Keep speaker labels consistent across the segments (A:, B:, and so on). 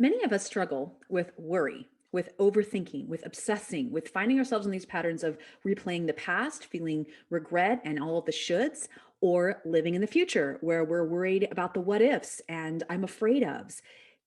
A: Many of us struggle with worry, with overthinking, with obsessing, with finding ourselves in these patterns of replaying the past, feeling regret and all of the shoulds, or living in the future where we're worried about the what ifs and I'm afraid ofs.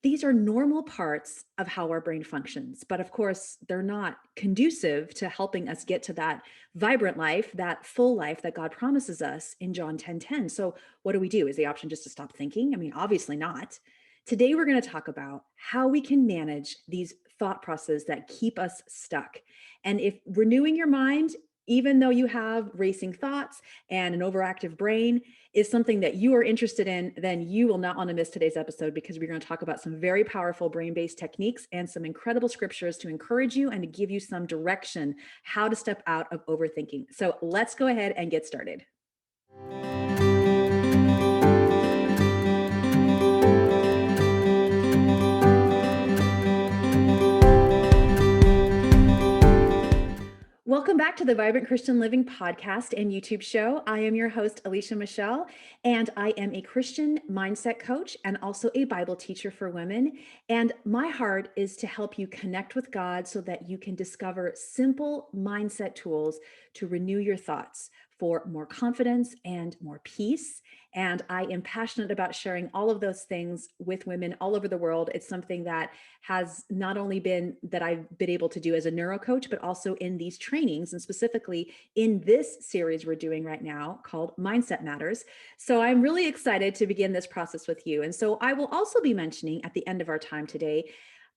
A: These are normal parts of how our brain functions. But of course, they're not conducive to helping us get to that vibrant life, that full life that God promises us in John 10:10. So, what do? Is the option just to stop thinking? I mean, obviously not. Today, we're going to talk about how we can manage these thought processes that keep us stuck. And if renewing your mind, even though you have racing thoughts and an overactive brain, is something that you are interested in, then you will not want to miss today's episode because we're going to talk about some very powerful brain-based techniques and some incredible scriptures to encourage you and to give you some direction how to step out of overthinking. So let's go ahead and get started. Welcome back to the Vibrant Christian Living podcast and YouTube show. I am your host, Alicia Michelle, and I am a Christian mindset coach and also a Bible teacher for women. And my heart is to help you connect with God so that you can discover simple mindset tools to renew your thoughts for more confidence and more peace. And I am passionate about sharing all of those things with women all over the world. It's something that has not only been that I've been able to do as a NeuroCoach, but also in these trainings and specifically in this series we're doing right now called Mindset Matters. So I'm really excited to begin this process with you. And so I will also be mentioning at the end of our time today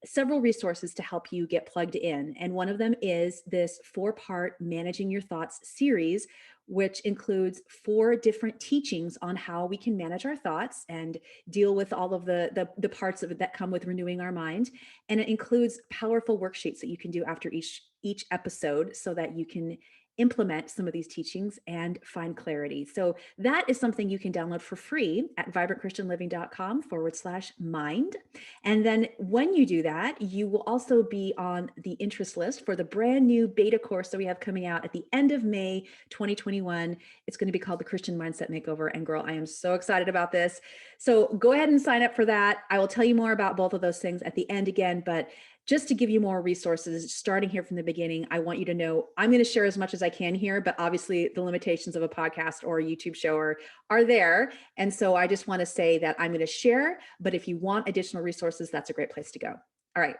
A: several resources to help you get plugged in. And one of them is this 4-part Managing Your Thoughts series, which includes 4 different teachings on how we can manage our thoughts and deal with all of the parts of it that come with renewing our mind. And it includes powerful worksheets that you can do after each episode so that you can implement some of these teachings and find clarity. So that is something you can download for free at vibrantchristianliving.com/mind. And then when you do that, you will also be on the interest list for the brand new beta course that we have coming out at the end of May 2021. It's going to be called the Christian Mindset Makeover. And girl, I am so excited about this. So go ahead and sign up for that. I will tell you more about both of those things at the end again, but just to give you more resources, starting here from the beginning, I want you to know I'm going to share as much as I can here, but obviously the limitations of a podcast or a YouTube show are there. And so I just want to say that I'm going to share, but if you want additional resources, that's a great place to go. All right.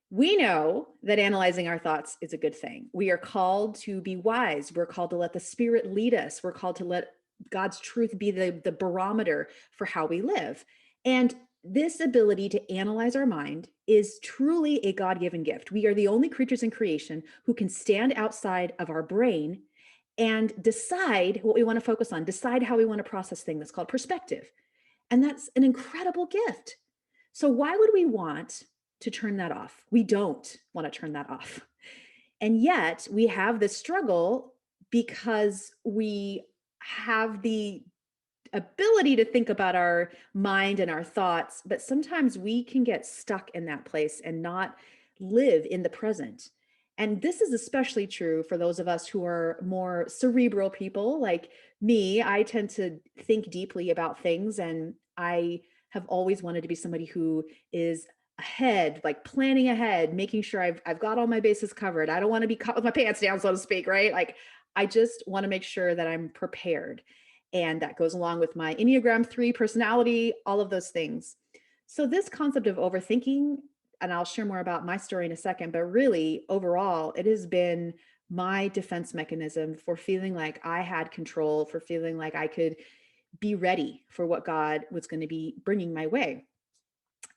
A: We know that analyzing our thoughts is a good thing. We are called to be wise. We're called to let the Spirit lead us. We're called to let God's truth be the barometer for how we live. And this ability to analyze our mind is truly a God-given gift. We are the only creatures in creation who can stand outside of our brain and decide what we want to focus on, decide how we want to process things. That's called perspective. And that's an incredible gift. So why would we want to turn that off? We don't want to turn that off. And yet we have this struggle because we have the ability to think about our mind and our thoughts, but sometimes we can get stuck in that place and not live in the present. And this is especially true for those of us who are more cerebral people like me. I tend to think deeply about things, and I have always wanted to be somebody who is ahead, like planning ahead, making sure I've got all my bases covered. I don't want to be caught with my pants down, so to speak, right? Like I just want to make sure that I'm prepared. And that goes along with my Enneagram 3 personality, all of those things. So this concept of overthinking, and I'll share more about my story in a second, but really overall, it has been my defense mechanism for feeling like I had control, for feeling like I could be ready for what God was going to be bringing my way.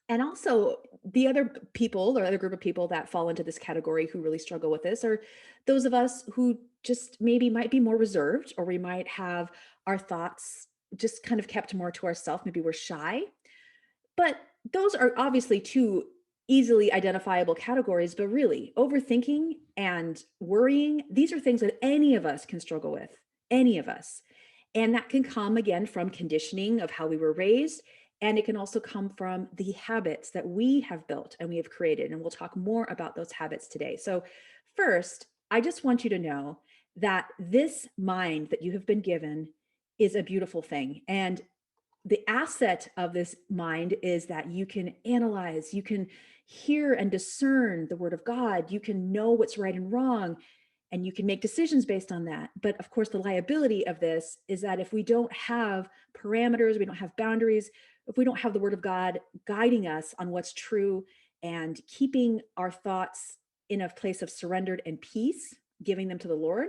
A: And also the other people or other group of people that fall into this category who really struggle with this are those of us who just maybe might be more reserved, or we might have our thoughts just kind of kept more to ourselves. Maybe we're shy, but those are obviously two easily identifiable categories. But really overthinking and worrying, these are things that any of us can struggle with, any of us. And that can come again from conditioning of how we were raised. And it can also come from the habits that we have built and we have created. And we'll talk more about those habits today. So first, I just want you to know that this mind that you have been given is a beautiful thing. And the asset of this mind is that you can analyze, you can hear and discern the word of God, you can know what's right and wrong, and you can make decisions based on that. But of course, the liability of this is that if we don't have parameters, we don't have boundaries, if we don't have the word of God guiding us on what's true and keeping our thoughts in a place of surrendered and peace, giving them to the Lord,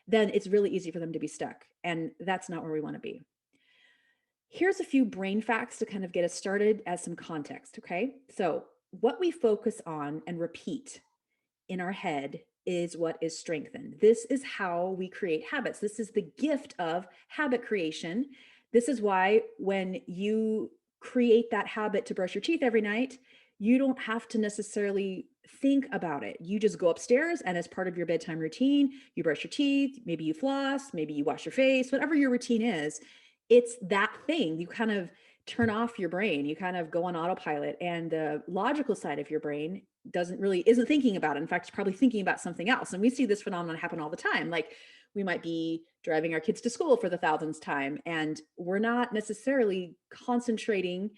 A: then it's really easy for them to be stuck. And that's not where we want to be. Here's a few brain facts to kind of get us started as some context, okay? So, what we focus on and repeat in our head is what is strengthened. This is how we create habits. This is the gift of habit creation. This is why when you create that habit to brush your teeth every night, you don't have to necessarily think about it. You just go upstairs, and as part of your bedtime routine, you brush your teeth, maybe you floss, maybe you wash your face, whatever your routine is, it's that thing. You kind of turn off your brain, you kind of go on autopilot, and the logical side of your brain isn't thinking about it. In fact, it's probably thinking about something else. And we see this phenomenon happen all the time. Like, we might be driving our kids to school for the thousandth time, and we're not necessarily concentrating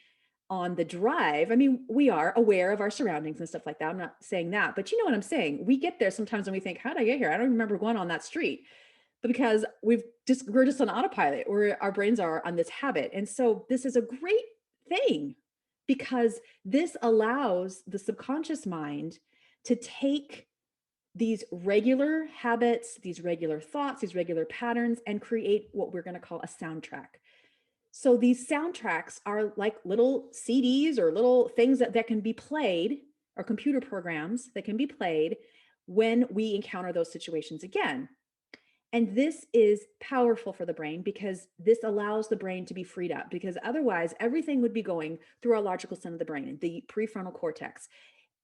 A: on the drive. I mean, we are aware of our surroundings and stuff like that. I'm not saying that, but you know what I'm saying? We get there sometimes and we think, how did I get here? I don't remember going on that street. But because we're just on autopilot, or our brains are on this habit. And so this is a great thing, because this allows the subconscious mind to take these regular habits, these regular thoughts, these regular patterns, and create what we're going to call a soundtrack. So these soundtracks are like little CDs or little things that can be played, or computer programs that can be played when we encounter those situations again. And this is powerful for the brain, because this allows the brain to be freed up, because otherwise everything would be going through our logical center of the brain, the prefrontal cortex.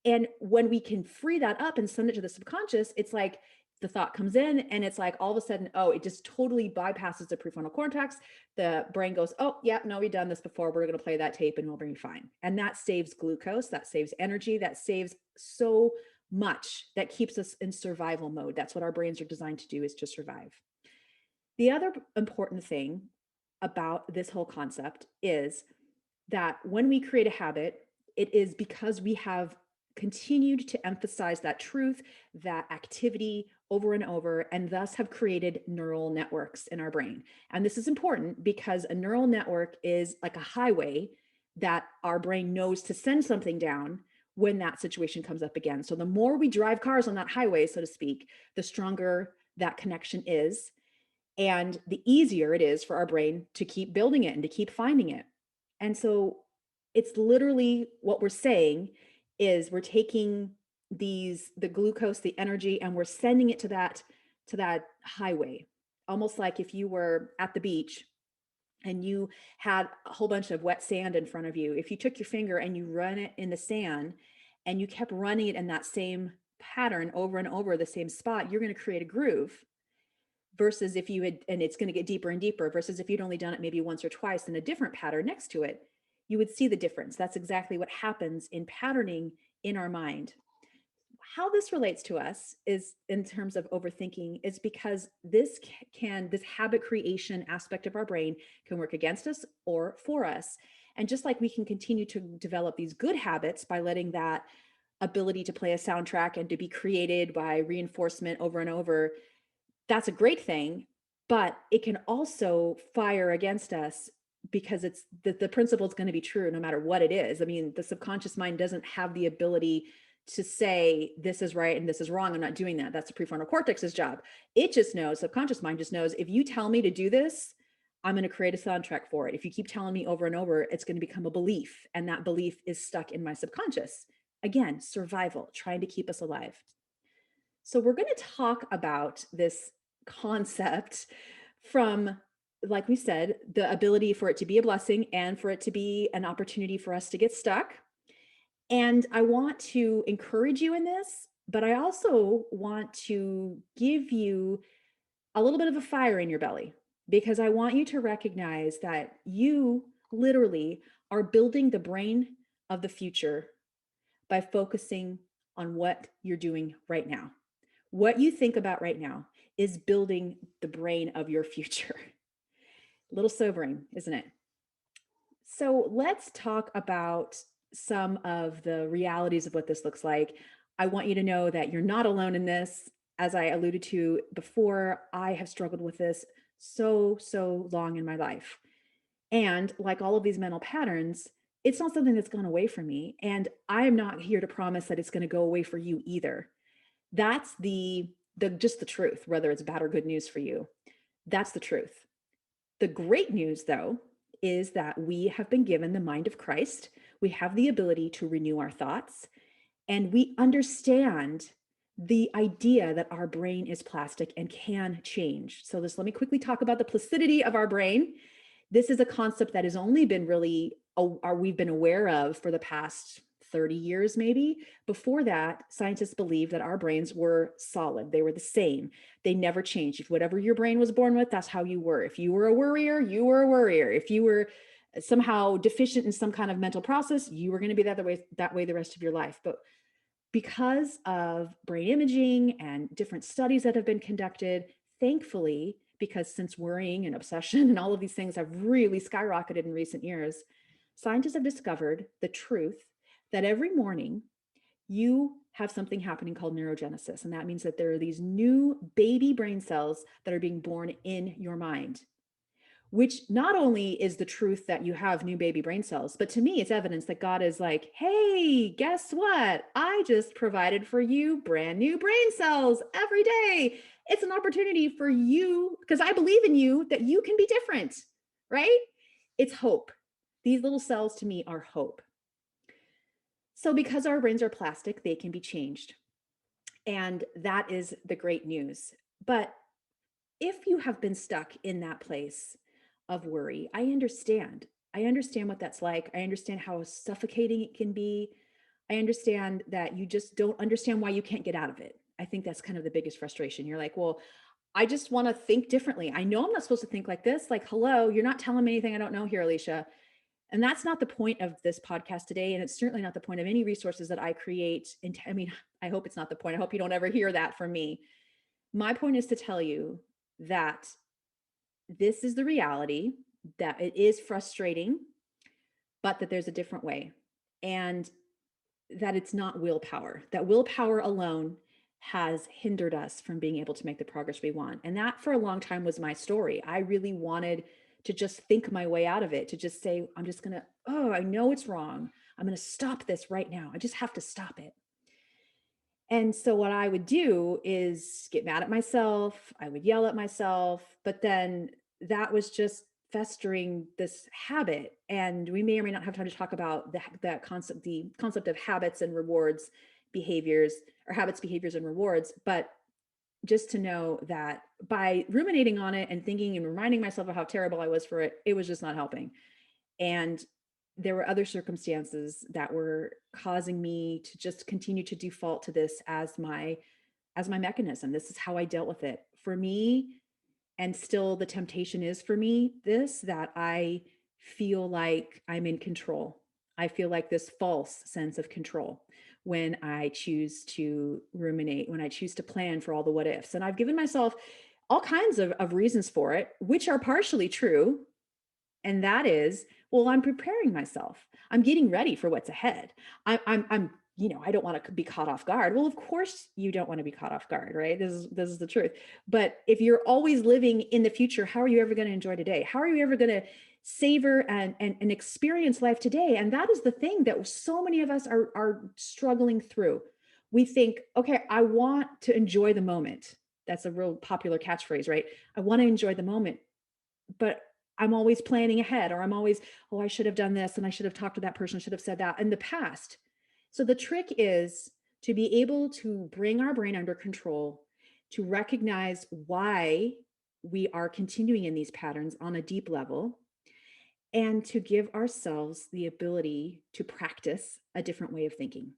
A: And when we can free that up and send it to the subconscious, it's like the thought comes in and it's like all of a sudden, oh, it just totally bypasses the prefrontal cortex. The brain goes, oh, yeah, no, we've done this before. We're going to play that tape and we'll be fine. And that saves glucose, that saves energy, that saves so much, that keeps us in survival mode. That's what our brains are designed to do, is to survive. The other important thing about this whole concept is that when we create a habit, it is because we have continued to emphasize that truth, that activity over and over, and thus have created neural networks in our brain. And this is important because a neural network is like a highway that our brain knows to send something down when that situation comes up again. So the more we drive cars on that highway, so to speak, the stronger that connection is, and the easier it is for our brain to keep building it and to keep finding it. And so it's literally what we're saying is we're taking the glucose, the energy, and we're sending it to that highway. Almost like if you were at the beach and you had a whole bunch of wet sand in front of you. If you took your finger and you run it in the sand and you kept running it in that same pattern over and over, the same spot, you're going to create a groove. Versus if you had, and it's going to get deeper and deeper, versus if you'd only done it maybe once or twice in a different pattern next to it, you would see the difference. That's exactly what happens in patterning in our mind. How this relates to us is in terms of overthinking is because this habit creation aspect of our brain can work against us or for us. And just like we can continue to develop these good habits by letting that ability to play a soundtrack and to be created by reinforcement over and over, that's a great thing, but it can also fire against us because it's the principle is going to be true no matter what it is. I mean, the subconscious mind doesn't have the ability to say this is right and this is wrong. I'm not doing that. That's the prefrontal cortex's job. It just knows, subconscious mind just knows, if you tell me to do this, I'm going to create a soundtrack for it. If you keep telling me over and over, it's going to become a belief, and that belief is stuck in my subconscious. Again, survival, trying to keep us alive. So we're going to talk about this concept from, like we said, the ability for it to be a blessing and for it to be an opportunity for us to get stuck. And I want to encourage you in this, but I also want to give you a little bit of a fire in your belly, because I want you to recognize that you literally are building the brain of the future by focusing on what you're doing right now. What you think about right now is building the brain of your future. A little sobering, isn't it? So let's talk about some of the realities of what this looks like. I want you to know that you're not alone in this. As I alluded to before, I have struggled with this so long in my life. And like all of these mental patterns, it's not something that's gone away from me. And I am not here to promise that it's going to go away for you either. That's the just the truth, whether it's bad or good news for you. That's the truth. The great news, though, is that we have been given the mind of Christ. We have the ability to renew our thoughts, and we understand the idea that our brain is plastic and can change. So, let me quickly talk about the placidity of our brain. This is a concept that has only been really, we've been aware of for the past 30 years, maybe. Before that, scientists believed that our brains were solid. They were the same. They never changed. If whatever your brain was born with, that's how you were. If you were a worrier, you were a worrier. If you were somehow deficient in some kind of mental process, you were going to be that way the rest of your life. But because of brain imaging and different studies that have been conducted, thankfully, because since worrying and obsession and all of these things have really skyrocketed in recent years, scientists have discovered the truth that every morning you have something happening called neurogenesis. And that means that there are these new baby brain cells that are being born in your mind, which not only is the truth that you have new baby brain cells, but to me, it's evidence that God is like, hey, guess what? I just provided for you brand new brain cells every day. It's an opportunity for you, because I believe in you, that you can be different, right? It's hope. These little cells to me are hope. So, because our brains are plastic, they can be changed. And that is the great news. But if you have been stuck in that place of worry, I understand. I understand what that's like. I understand how suffocating it can be. I understand that you just don't understand why you can't get out of it. I think that's kind of the biggest frustration. You're like, well, I just want to think differently. I know I'm not supposed to think like this. Like, hello, you're not telling me anything I don't know here, Alicia. And that's not the point of this podcast today. And it's certainly not the point of any resources that I create. And I mean, I hope it's not the point. I hope you don't ever hear that from me. My point is to tell you that this is the reality, that it is frustrating, but that there's a different way. And that it's not willpower, that willpower alone has hindered us from being able to make the progress we want. And that for a long time was my story. I really wanted to just think my way out of it, to just say, I'm just going to, oh, I know it's wrong. I'm going to stop this right now. I just have to stop it. And so what I would do is get mad at myself. I would yell at myself, but then that was just festering this habit. And we may or may not have time to talk about that concept, the concept of habits and rewards behaviors, or habits, behaviors, and rewards. But just to know that by ruminating on it and thinking and reminding myself of how terrible I was for it, it was just not helping. And there were other circumstances that were causing me to just continue to default to this as my mechanism. This is how I dealt with it. For me, and still the temptation is for me this, that I feel like I'm in control. I feel like this false sense of control when I choose to ruminate, when I choose to plan for all the what ifs. And I've given myself all kinds of reasons for it, which are partially true. And that is, well, I'm preparing myself. I'm getting ready for what's ahead. I'm I don't want to be caught off guard. Well, of course you don't want to be caught off guard, right? This is the truth. But if you're always living in the future, how are you ever going to enjoy today? How are you ever going to savor and experience life today? And that is the thing that so many of us are struggling through. We think, okay, I want to enjoy the moment. That's a real popular catchphrase, right? I want to enjoy the moment, but I'm always planning ahead, or I'm always, oh, I should have done this and I should have talked to that person, I should have said that in the past. So the trick is to be able to bring our brain under control, to recognize why we are continuing in these patterns on a deep level, and to give ourselves the ability to practice a different way of thinking.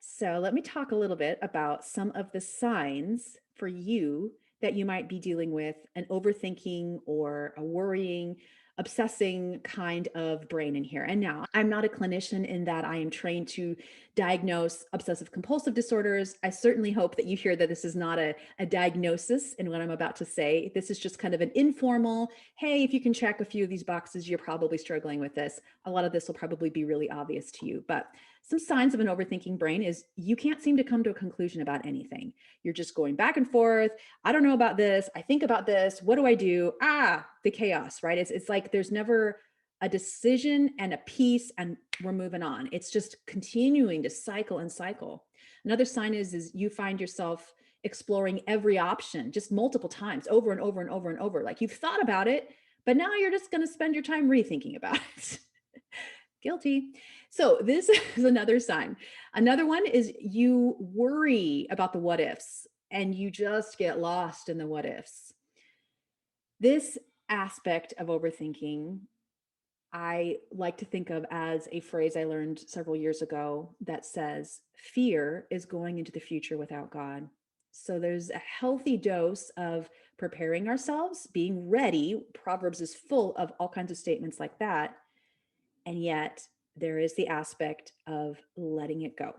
A: So let me talk a little bit about some of the signs for you that you might be dealing with an overthinking or a worrying obsessing kind of brain in here. And now I'm not a clinician in that I am trained to diagnose obsessive compulsive disorders. I certainly hope that you hear that this is not a diagnosis in what I'm about to say. This is just kind of an informal, hey, if you can check a few of these boxes, you're probably struggling with this. A lot of this will probably be really obvious to you. But some signs of an overthinking brain is you can't seem to come to a conclusion about anything. You're just going back and forth. I don't know about this. I think about this. What do I do? The chaos, right? It's like there's never a decision and a peace and we're moving on. It's just continuing to cycle and cycle. Another sign is you find yourself exploring every option just multiple times over and over and over and over. Like you've thought about it, but now you're just going to spend your time rethinking about it. Guilty. So this is another sign. Another one is you worry about the what ifs and you just get lost in the what ifs. This aspect of overthinking, I like to think of as a phrase I learned several years ago that says, fear is going into the future without God. So there's a healthy dose of preparing ourselves, being ready. Proverbs is full of all kinds of statements like that. And yet there is the aspect of letting it go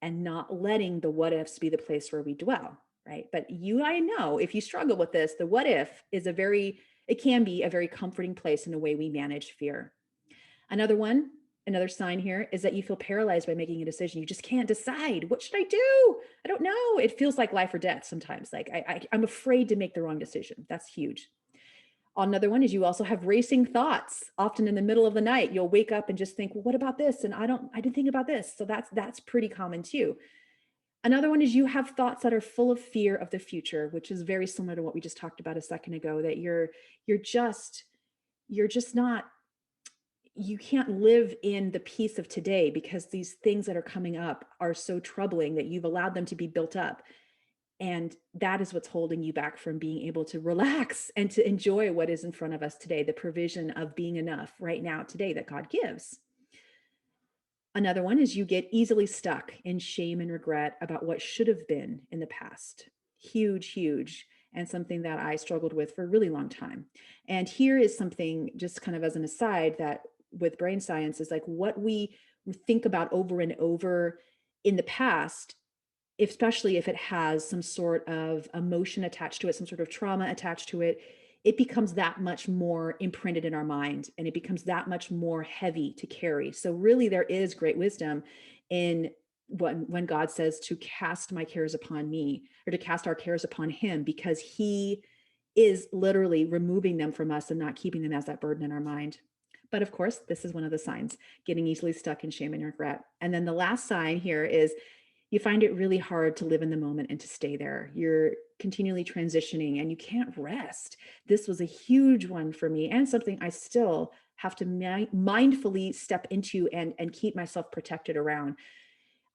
A: and not letting the what ifs be the place where we dwell, right? But I know if you struggle with this, the what if is it can be a very comforting place in the way we manage fear. Another sign here is that you feel paralyzed by making a decision. You just can't decide. What should I do? I don't know. It feels like life or death sometimes. Like I'm afraid to make the wrong decision. That's huge. Another one is you also have racing thoughts. Often in the middle of the night, you'll wake up and just think, well, what about this? And I didn't think about this. So that's pretty common too. Another one is you have thoughts that are full of fear of the future, which is very similar to what we just talked about a second ago, that you're just not, you can't live in the peace of today because these things that are coming up are so troubling that you've allowed them to be built up. And that is what's holding you back from being able to relax and to enjoy what is in front of us today, the provision of being enough right now today that God gives. Another one is you get easily stuck in shame and regret about what should have been in the past. Huge, huge, and something that I struggled with for a really long time. And here is something just kind of as an aside that with brain science is like what we think about over and over in the past, especially if it has some sort of emotion attached to it, some sort of trauma attached to it, it becomes that much more imprinted in our mind and it becomes that much more heavy to carry. So really there is great wisdom in when God says to cast my cares upon me or to cast our cares upon him, because he is literally removing them from us and not keeping them as that burden in our mind. But of course, this is one of the signs, getting easily stuck in shame and regret. And then the last sign here is you find it really hard to live in the moment and to stay there. You're continually transitioning and you can't rest. This was a huge one for me and something I still have to mindfully step into and keep myself protected around.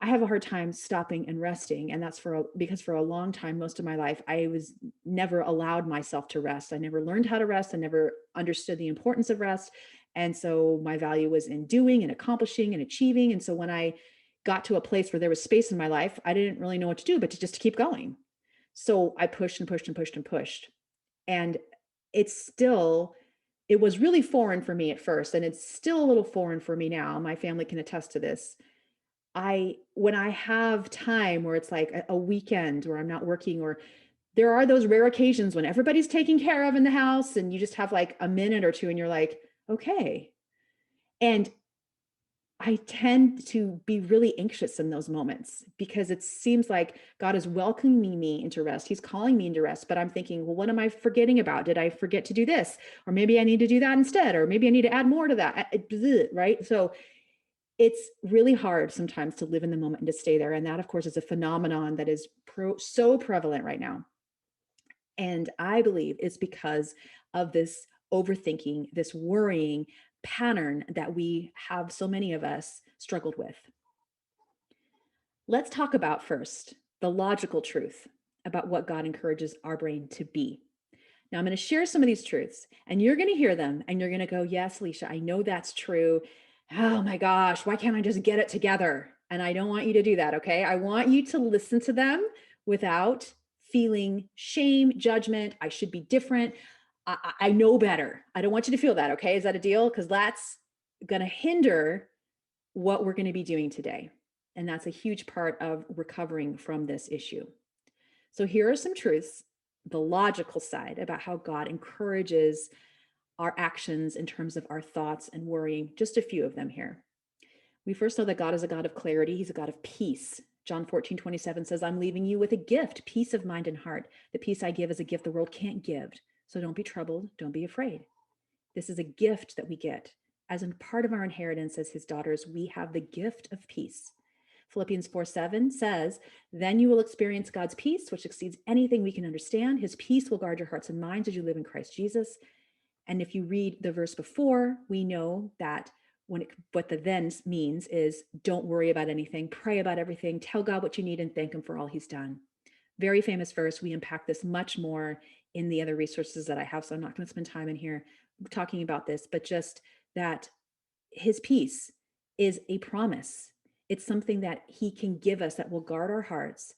A: I have a hard time stopping and resting. And that's because for a long time, most of my life, I was never allowed myself to rest. I never learned how to rest. I never understood the importance of rest. And so my value was in doing and accomplishing and achieving. And so when I got to a place where there was space in my life, I didn't really know what to do, but to keep going. So I pushed and pushed and pushed and pushed. And it was really foreign for me at first. And it's still a little foreign for me now. My family can attest to this. When I have time where it's like a weekend where I'm not working, or there are those rare occasions when everybody's taken care of in the house and you just have like a minute or two and you're like, okay. And I tend to be really anxious in those moments because it seems like God is welcoming me into rest. He's calling me into rest, but I'm thinking, well, what am I forgetting about? Did I forget to do this? Or maybe I need to do that instead, or maybe I need to add more to that, right? So it's really hard sometimes to live in the moment and to stay there. And that, of course, is a phenomenon that is so prevalent right now. And I believe it's because of this overthinking, this worrying pattern that we have, so many of us struggled with. Let's talk about first the logical truth about what God encourages our brain to be. Now, I'm going to share some of these truths and you're going to hear them and you're going to go, yes, Alicia, I know that's true. Oh my gosh, why can't I just get it together? And I don't want you to do that, okay? I want you to listen to them without feeling shame, judgment. I should be different. I know better. I don't want you to feel that. Okay. Is that a deal? Because that's going to hinder what we're going to be doing today. And that's a huge part of recovering from this issue. So here are some truths, the logical side about how God encourages our actions in terms of our thoughts and worrying. Just a few of them here. We first know that God is a God of clarity. He's a God of peace. John 14:27 says, I'm leaving you with a gift, peace of mind and heart. The peace I give is a gift the world can't give. So don't be troubled. Don't be afraid. This is a gift that we get. As a part of our inheritance as his daughters, we have the gift of peace. Philippians 4:7 says, then you will experience God's peace, which exceeds anything we can understand. His peace will guard your hearts and minds as you live in Christ Jesus. And if you read the verse before, we know that what the then means is don't worry about anything, pray about everything, tell God what you need and thank him for all he's done. Very famous verse. We unpack this much more in the other resources that I have. So I'm not going to spend time in here talking about this, but just that his peace is a promise. It's something that he can give us that will guard our hearts.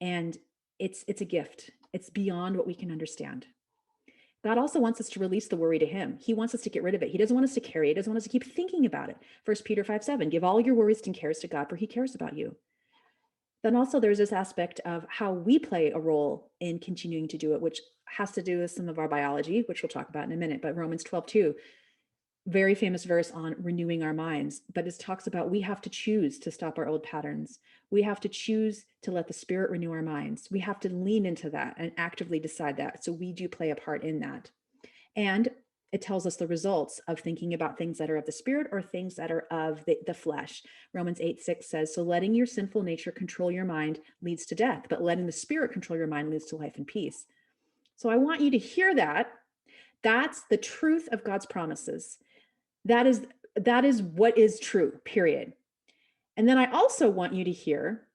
A: And it's a gift. It's beyond what we can understand. God also wants us to release the worry to him. He wants us to get rid of it. He doesn't want us to carry it. He doesn't want us to keep thinking about it. 1 Peter 5:7, give all your worries and cares to God, for he cares about you. Then also there's this aspect of how we play a role in continuing to do it, which has to do with some of our biology, which we'll talk about in a minute. But Romans 12:2, very famous verse on renewing our minds, but it talks about we have to choose to stop our old patterns. We have to choose to let the Spirit renew our minds. We have to lean into that and actively decide that. So we do play a part in that. And it tells us the results of thinking about things that are of the Spirit or things that are of the flesh. Romans 8:6 says, so letting your sinful nature control your mind leads to death, but letting the Spirit control your mind leads to life and peace. So I want you to hear that. That's the truth of God's promises. That is what is true, period. And then I also want you to hear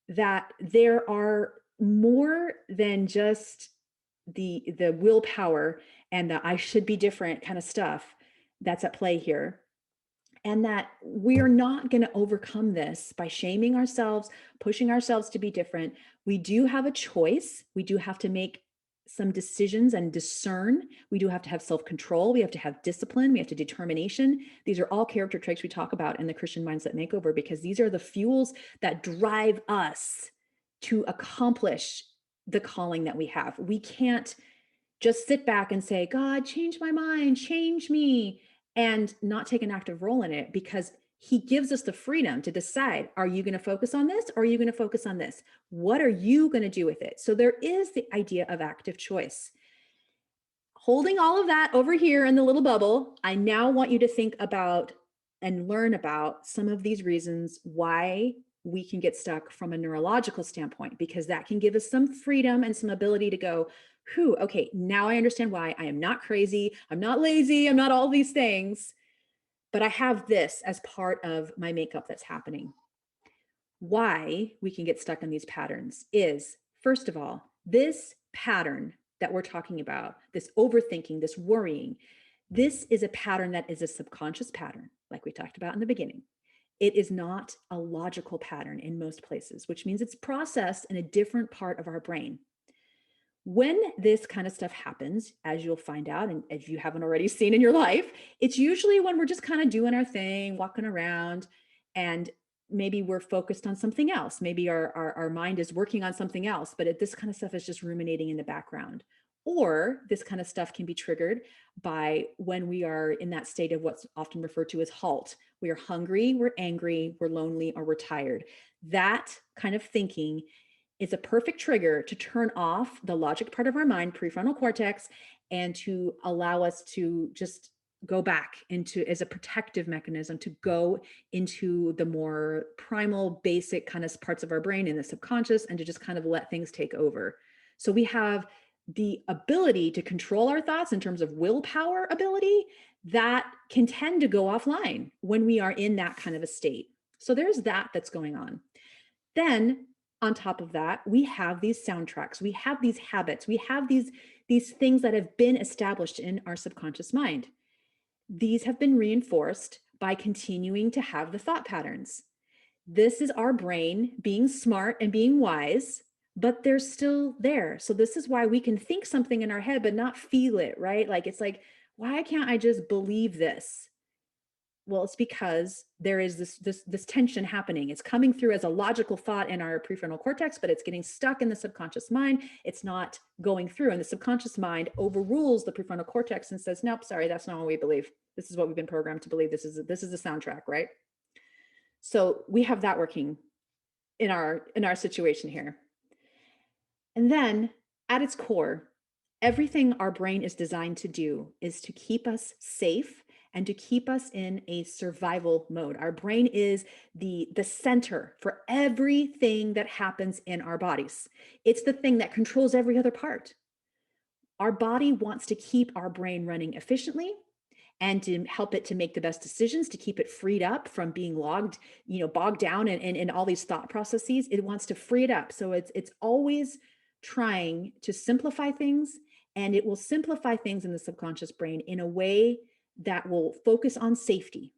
A: that there are more than just the willpower and the I should be different kind of stuff that's at play here. And that we're not going to overcome this by shaming ourselves, pushing ourselves to be different. We do have a choice. We do have to make some decisions and discern. We do have to have self-control. We have to have discipline. We have to determination. These are all character traits we talk about in the Christian Mindset Makeover, because these are the fuels that drive us to accomplish the calling that we have. We can't just sit back and say, God, change my mind, change me, and not take an active role in it, because he gives us the freedom to decide, are you going to focus on this or are you going to focus on this? What are you going to do with it? So there is the idea of active choice. Holding all of that over here in the little bubble, I now want you to think about and learn about some of these reasons why we can get stuck from a neurological standpoint, because that can give us some freedom and some ability to go, whew, okay, now I understand why I am not crazy. I'm not lazy. I'm not all these things, but I have this as part of my makeup that's happening. Why we can get stuck in these patterns is, first of all, this pattern that we're talking about, this overthinking, this worrying, this is a pattern that is a subconscious pattern, like we talked about in the beginning. It is not a logical pattern in most places, which means it's processed in a different part of our brain. When this kind of stuff happens, as you'll find out, and if you haven't already seen in your life, it's usually when we're just kind of doing our thing, walking around, and maybe we're focused on something else. Maybe our mind is working on something else, but this kind of stuff is just ruminating in the background. Or this kind of stuff can be triggered by when we are in that state of what's often referred to as halt. We are hungry, we're angry, we're lonely, or we're tired. That kind of thinking is a perfect trigger to turn off the logic part of our mind, prefrontal cortex, and to allow us to just go back into, as a protective mechanism, to go into the more primal, basic kind of parts of our brain in the subconscious, and to just kind of let things take over. So we have the ability to control our thoughts in terms of willpower ability that can tend to go offline when we are in that kind of a state. So there's that's going on. Then on top of that, we have these soundtracks, we have these habits, we have these things that have been established in our subconscious mind. These have been reinforced by continuing to have the thought patterns. This is our brain being smart and being wise but they're still there. So this is why we can think something in our head, but not feel it, right? Like, it's like, why can't I just believe this? Well, it's because there is this tension happening. It's coming through as a logical thought in our prefrontal cortex, but it's getting stuck in the subconscious mind. It's not going through, and the subconscious mind overrules the prefrontal cortex and says, "Nope, sorry, that's not what we believe. This is what we've been programmed to believe. This is the soundtrack, right?" So we have that working in our situation here. And then at its core, everything our brain is designed to do is to keep us safe and to keep us in a survival mode. Our brain is the center for everything that happens in our bodies. It's the thing that controls every other part. Our body wants to keep our brain running efficiently and to help it to make the best decisions, to keep it freed up from being bogged down in all these thought processes. It wants to free it up. So it's always trying to simplify things, and it will simplify things in the subconscious brain in a way that will focus on safety.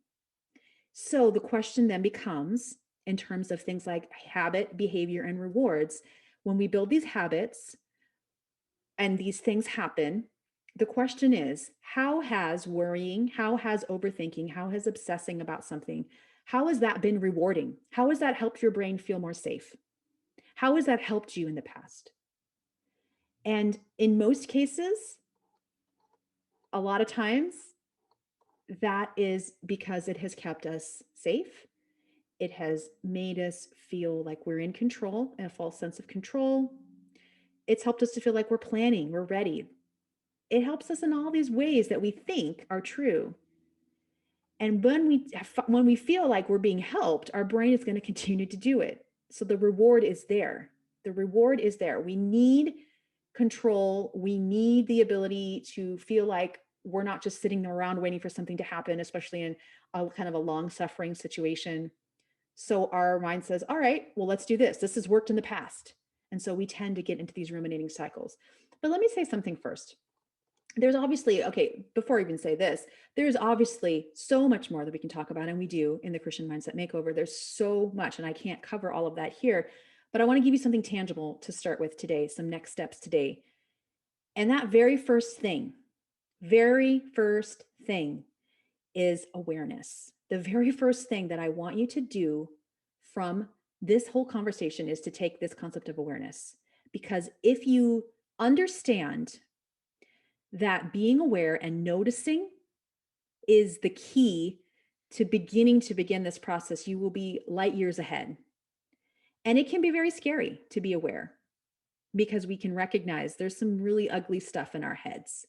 A: So the question then becomes, in terms of things like habit, behavior, and rewards, when we build these habits and these things happen, the question is, how has worrying, how has overthinking, how has obsessing about something, how has that been rewarding? How has that helped your brain feel more safe? How has that helped you in the past? And in most cases, a lot of times, that is because it has kept us safe. It has made us feel like we're in control, a false sense of control. It's helped us to feel like we're planning, we're ready. It helps us in all these ways that we think are true. And when we feel like we're being helped, our brain is going to continue to do it. So the reward is there. The reward is there. We need control. We need the ability to feel like we're not just sitting around waiting for something to happen, especially in a kind of a long suffering situation. So our mind says, all right, well, let's do this. This has worked in the past. And so we tend to get into these ruminating cycles. But let me say something first. There's obviously, okay, before I even say this, there's obviously so much more that we can talk about, and we do in the Christian Mindset Makeover. There's so much, and I can't cover all of that here, but I want to give you something tangible to start with today, some next steps today. And that very first thing is awareness. The very first thing that I want you to do from this whole conversation is to take this concept of awareness. Because if you understand that being aware and noticing is the key to begin this process, you will be light years ahead. And it can be very scary to be aware because we can recognize there's some really ugly stuff in our heads.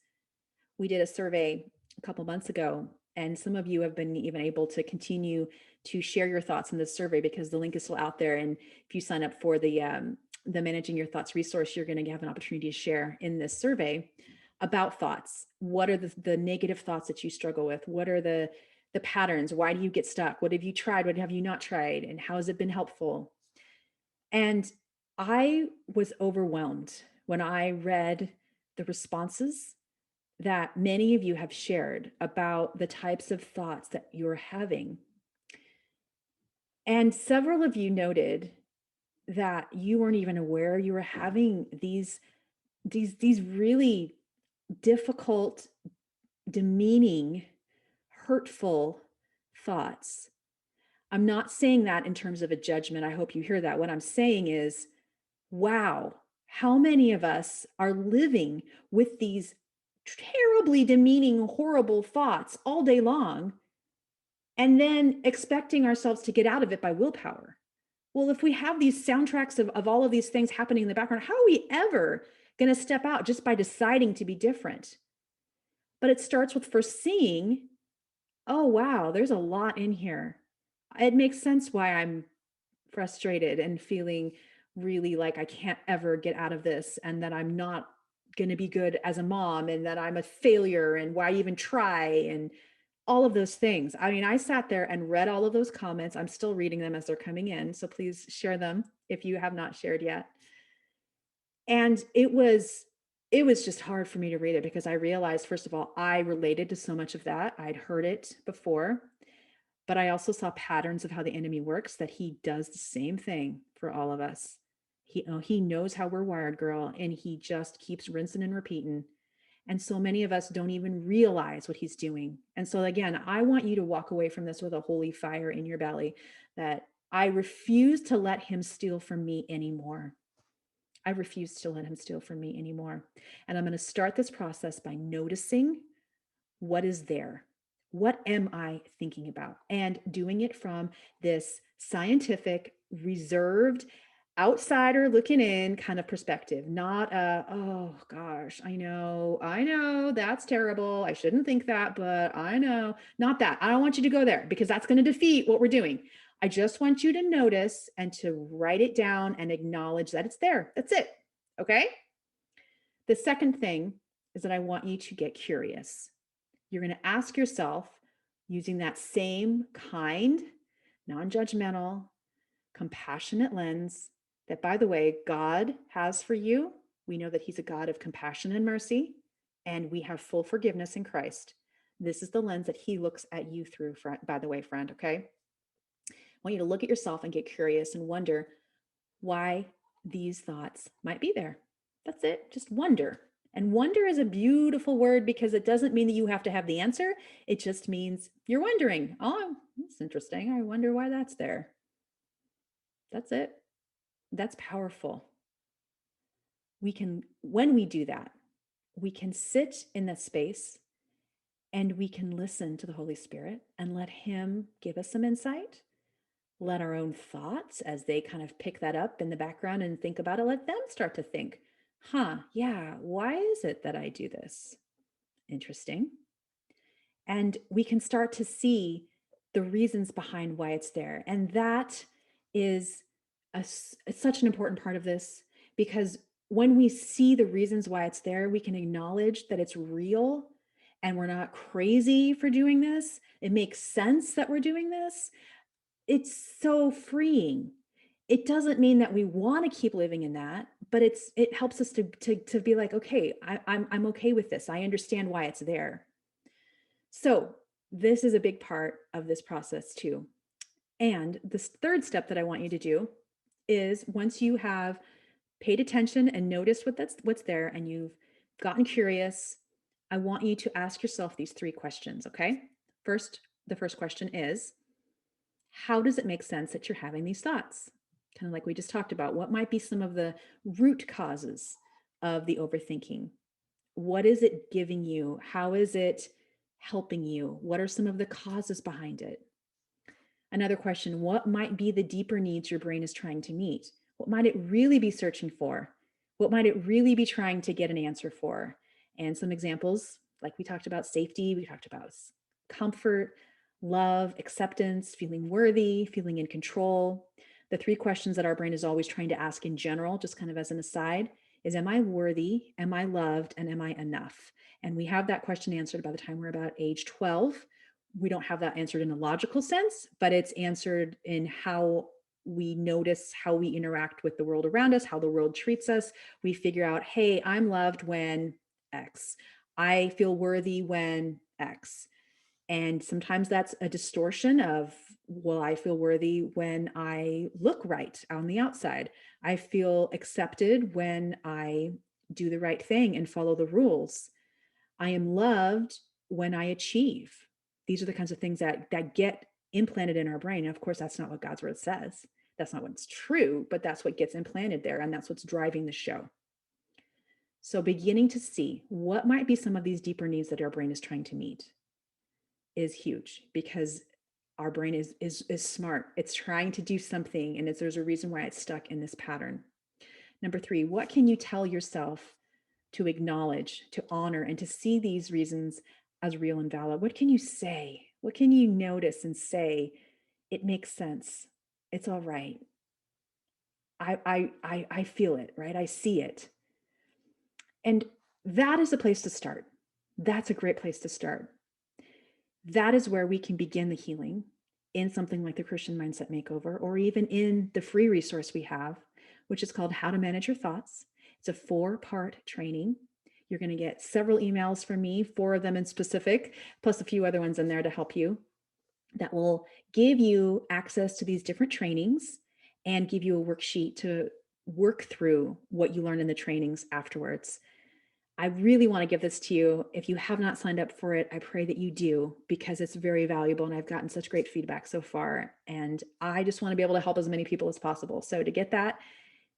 A: We did a survey a couple months ago, and some of you have been even able to continue to share your thoughts in this survey because the link is still out there. And if you sign up for the Managing Your Thoughts resource, you're going to have an opportunity to share in this survey about thoughts. What are the negative thoughts that you struggle with? What are the patterns? Why do you get stuck? What have you tried? What have you not tried? And how has it been helpful? And I was overwhelmed when I read the responses that many of you have shared about the types of thoughts that you're having. And several of you noted that you weren't even aware you were having these really difficult, demeaning, hurtful thoughts. I'm not saying that in terms of a judgment. I hope you hear that. What I'm saying is, wow, how many of us are living with these terribly demeaning, horrible thoughts all day long, and then expecting ourselves to get out of it by willpower? Well, if we have these soundtracks of all of these things happening in the background, how are we ever going to step out just by deciding to be different? But it starts with first seeing, oh, wow, there's a lot in here. It makes sense why I'm frustrated and feeling really like I can't ever get out of this, and that I'm not going to be good as a mom, and that I'm a failure, and why even try, and all of those things. I mean, I sat there and read all of those comments. I'm still reading them as they're coming in. So please share them if you have not shared yet. And it was just hard for me to read it because I realized, first of all, I related to so much of that. I'd heard it before, but I also saw patterns of how the enemy works, that he does the same thing for all of us. He knows how we're wired, girl, and he just keeps rinsing and repeating. And so many of us don't even realize what he's doing. And so again, I want you to walk away from this with a holy fire in your belly that I refuse to let him steal from me anymore. I refuse to let him steal from me anymore. And I'm going to start this process by noticing what is there. What am I thinking about? And doing it from this scientific, reserved, outsider looking in kind of perspective, not a, oh gosh, I know, that's terrible. I shouldn't think that, but I know. Not that. I don't want you to go there because that's going to defeat what we're doing. I just want you to notice and to write it down and acknowledge that it's there. That's it. Okay. The second thing is that I want you to get curious. You're going to ask yourself, using that same kind, non-judgmental, compassionate lens that, by the way, God has for you. We know that he's a God of compassion and mercy, and we have full forgiveness in Christ. This is the lens that he looks at you through, by the way, friend, okay? I want you to look at yourself and get curious and wonder why these thoughts might be there. That's it. Just wonder. And wonder is a beautiful word because it doesn't mean that you have to have the answer. It just means you're wondering. Oh, that's interesting. I wonder why that's there. That's it. That's powerful. When we do that, we can sit in that space and we can listen to the Holy Spirit and let him give us some insight. Let our own thoughts, as they kind of pick that up in the background and think about it, let them start to think, yeah, why is it that I do this? Interesting. And we can start to see the reasons behind why it's there. And that is such an important part of this, because when we see the reasons why it's there, we can acknowledge that it's real and we're not crazy for doing this. It makes sense that we're doing this. It's so freeing. It doesn't mean that we want to keep living in that, but it helps us to be like, okay, I'm okay with this. I understand why it's there. So this is a big part of this process too. And this third step that I want you to do is, once you have paid attention and noticed what's there and you've gotten curious, I want you to ask yourself these three questions, okay? The first question is, how does it make sense that you're having these thoughts? Kind of like we just talked about, what might be some of the root causes of the overthinking? What is it giving you? How is it helping you? What are some of the causes behind it? Another question, what might be the deeper needs your brain is trying to meet? What might it really be searching for? What might it really be trying to get an answer for? And some examples, like we talked about safety, we talked about comfort, love, acceptance, feeling worthy, feeling in control. The three questions that our brain is always trying to ask in general, just kind of as an aside, is, am I worthy? Am I loved? And am I enough? And we have that question answered by the time we're about age 12. We don't have that answered in a logical sense, but it's answered in how we notice how we interact with the world around us, how the world treats us. We figure out, hey, I'm loved when X. I feel worthy when X. And sometimes that's a distortion of, well, I feel worthy when I look right on the outside. I feel accepted when I do the right thing and follow the rules. I am loved when I achieve. These are the kinds of things that get implanted in our brain. And of course, that's not what God's word says. That's not what's true, but that's what gets implanted there. And that's what's driving the show. So beginning to see what might be some of these deeper needs that our brain is trying to meet is huge, because our brain is smart. It's trying to do something, and there's a reason why it's stuck in this pattern. Number 3, what can you tell yourself to acknowledge, to honor, and to see these reasons as real and valid? What can you say? What can you notice and say? It makes sense. It's all right. I feel it, right? I see it. And that is a place to start. That's a great place to start. That is where we can begin the healing in something like the Christian Mindset Makeover, or even in the free resource we have, which is called How to Manage Your Thoughts. It's a 4-part training. You're going to get several emails from me, 4 of them in specific, plus a few other ones in there to help you, that will give you access to these different trainings and give you a worksheet to work through what you learned in the trainings afterwards. I really want to give this to you. If you have not signed up for it, I pray that you do, because it's very valuable. And I've gotten such great feedback so far. And I just want to be able to help as many people as possible. So to get that,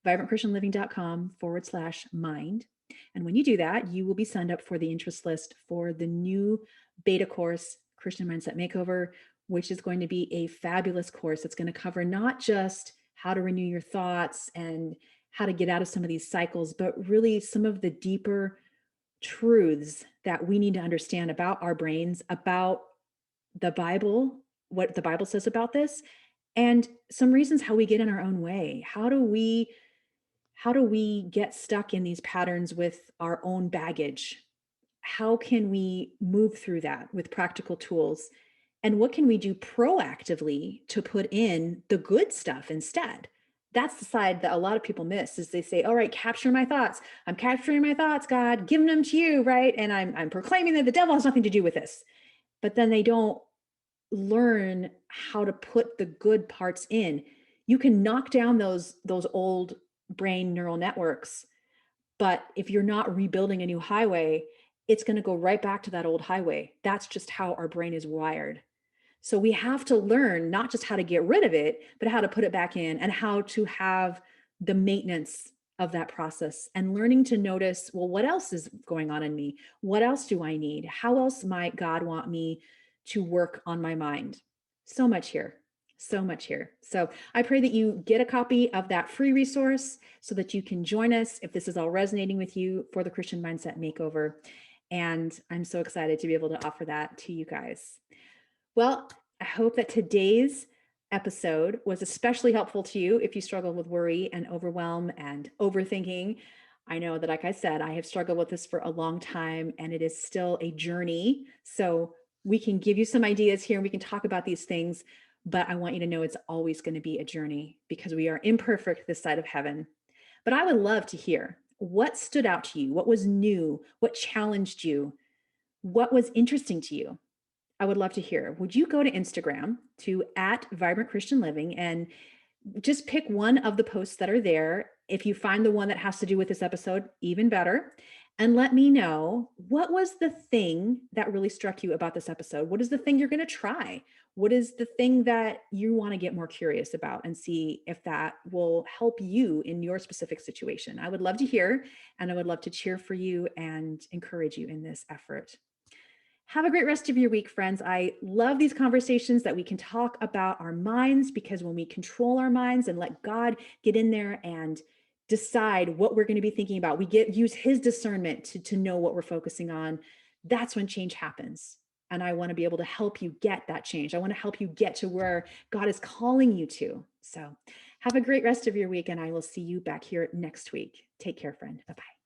A: vibrantchristianliving.com/mind. And when you do that, you will be signed up for the interest list for the new beta course, Christian Mindset Makeover, which is going to be a fabulous course. It's going to cover not just how to renew your thoughts and how to get out of some of these cycles, but really some of the deeper truths that we need to understand about our brains, about the Bible, what the Bible says about this, and some reasons how we get in our own way. How do we get stuck in these patterns with our own baggage? How can we move through that with practical tools? And what can we do proactively to put in the good stuff instead? That's the side that a lot of people miss, is they say, all right, capture my thoughts. I'm capturing my thoughts, God, giving them to you, right? And I'm proclaiming that the devil has nothing to do with this. But then they don't learn how to put the good parts in. You can knock down those old brain neural networks, but if you're not rebuilding a new highway, it's going to go right back to that old highway. That's just how our brain is wired. So we have to learn not just how to get rid of it, but how to put it back in, and how to have the maintenance of that process, and learning to notice, well, what else is going on in me? What else do I need? How else might God want me to work on my mind? So much here. So much here. So I pray that you get a copy of that free resource so that you can join us if this is all resonating with you for the Christian Mindset Makeover. And I'm so excited to be able to offer that to you guys. Well, I hope that today's episode was especially helpful to you if you struggle with worry and overwhelm and overthinking. I know that, like I said, I have struggled with this for a long time, and it is still a journey. So we can give you some ideas here and we can talk about these things, but I want you to know it's always going to be a journey, because we are imperfect this side of heaven. But I would love to hear what stood out to you, what was new, what challenged you, what was interesting to you. I would love to hear. Would you go to Instagram to @vibrantchristianliving and just pick one of the posts that are there? If you find the one that has to do with this episode, even better. And let me know, what was the thing that really struck you about this episode? What is the thing you're going to try? What is the thing that you want to get more curious about, and see if that will help you in your specific situation? I would love to hear, and I would love to cheer for you and encourage you in this effort. Have a great rest of your week, friends. I love these conversations that we can talk about our minds, because when we control our minds and let God get in there and decide what we're going to be thinking about, we use his discernment to know what we're focusing on. That's when change happens. And I want to be able to help you get that change. I want to help you get to where God is calling you to. So have a great rest of your week, and I will see you back here next week. Take care, friend. Bye-bye.